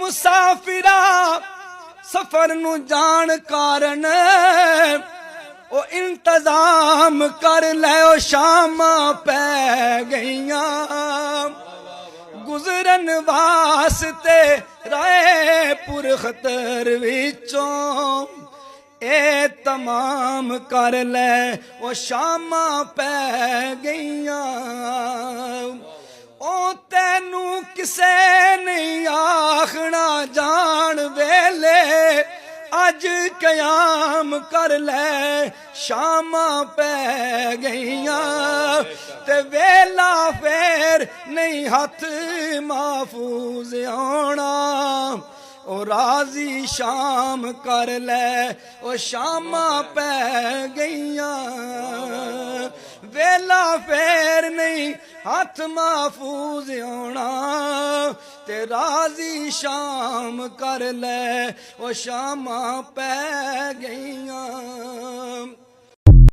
मुसाफिरा सफर नू जान कारण ओ इंतजाम कर लै ओ शामा पै गईयां गुजरन वास्ते राए पुर खतर विचों ए तमाम कर लै ओ शामा पै गईयां ओ तैनू किसे नहीं आखना जान वेले अज कयाम कर लै शामा पै गईयां ते वेला फेर नहीं हथ महफूज आना ओ राजी शाम कर लै ओ शामा पै गईयां वेला फेर नहीं हथ महफूज आना ते राजी शाम कर लै ओ शामा पै गईयां